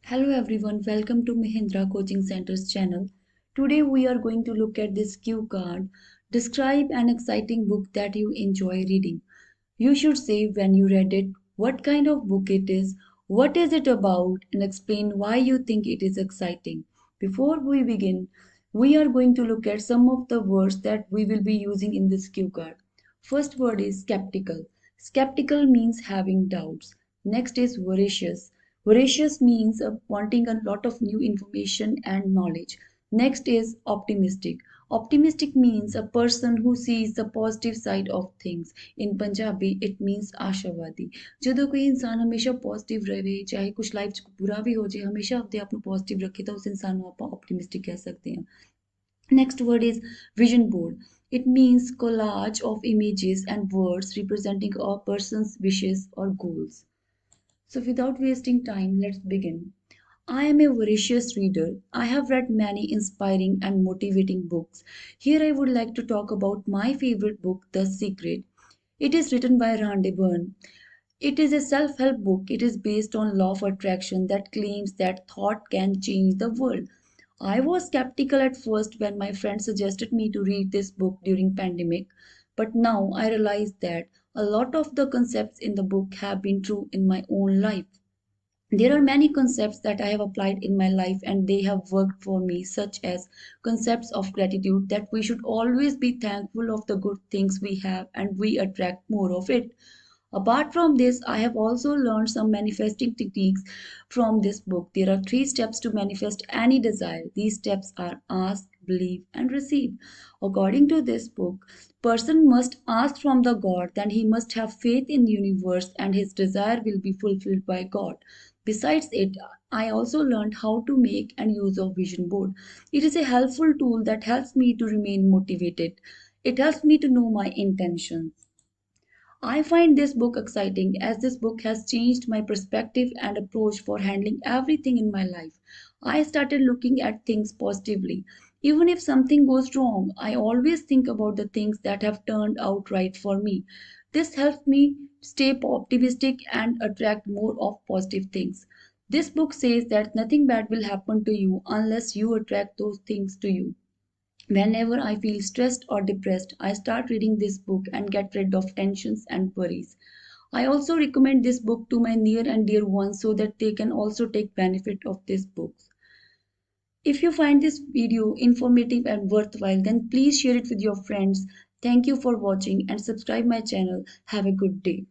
Hello everyone, welcome to Mohendra Coaching Center's channel. Today we are going to look at this cue card. Describe an exciting book that you enjoy reading. You should say when you read it, what kind of book it is, what is it about, and explain why you think it is exciting. Before we begin, we are going to look at some of the words that we will be using in this cue card. First word is skeptical. Skeptical means having doubts. Next is voracious. Voracious means wanting a lot of new information and knowledge. Next is optimistic. Optimistic means a person who sees the positive side of things. In Punjabi it means आशावादी. ਜਦੋਂ ਕੋਈ ਇਨਸਾਨ ਹਮੇਸ਼ਾ positive ਰਹੇ ਚਾਹੇ ਕੁਝ life 'ਚ ਬੁਰਾ ਵੀ ਹੋ ਜੇ ਹਮੇਸ਼ਾ ਆਪਣੇ ਆਪ ਨੂੰ ਪੋਜ਼ਿਟਿਵ ਰੱਖੇ ਤਾਂ ਉਸ ਇਨਸਾਨ ਨੂੰ ਆਪਾਂ ਆਪਟੀਮਿਸਟਿਕ ਕਹਿ ਸਕਦੇ ਹਾਂ. Next word is vision board. It means collage of images and words representing a person's wishes or goals. So without wasting time, let's begin. I am a voracious reader. I have read many inspiring and motivating books. Here I would like to talk about my favorite book, The Secret. It is written by Rhonda Byrne. It is a self-help book. It is based on law of attraction that claims that thought can change the world. I was skeptical at first when my friend suggested me to read this book during pandemic, but now I realize that a lot of the concepts in the book have been true in my own life. There are many concepts that I have applied in my life and they have worked for me, such as concepts of gratitude, that we should always be thankful of the good things we have and we attract more of it. Apart from this, I have also learned some manifesting techniques from this book. There are 3 steps to manifest any desire. These steps are ask, believe, and receive. According to this book, person must ask from the God, then he must have faith in the universe and his desire will be fulfilled by God. Besides it, I also learned how to make and use a vision board. It is a helpful tool that helps me to remain motivated. It helps me to know my intentions. I find this book exciting as this book has changed my perspective and approach for handling everything in my life. I started looking at things positively. Even if something goes wrong, I always think about the things that have turned out right for me. This helps me stay optimistic and attract more of positive things. This book says that nothing bad will happen to you unless you attract those things to you. Whenever I feel stressed or depressed, I start reading this book and get rid of tensions and worries. I also recommend this book to my near and dear ones so that they can also take benefit of this book. If you find this video informative and worthwhile, then please share it with your friends. Thank you for watching and subscribe my channel. Have a good day.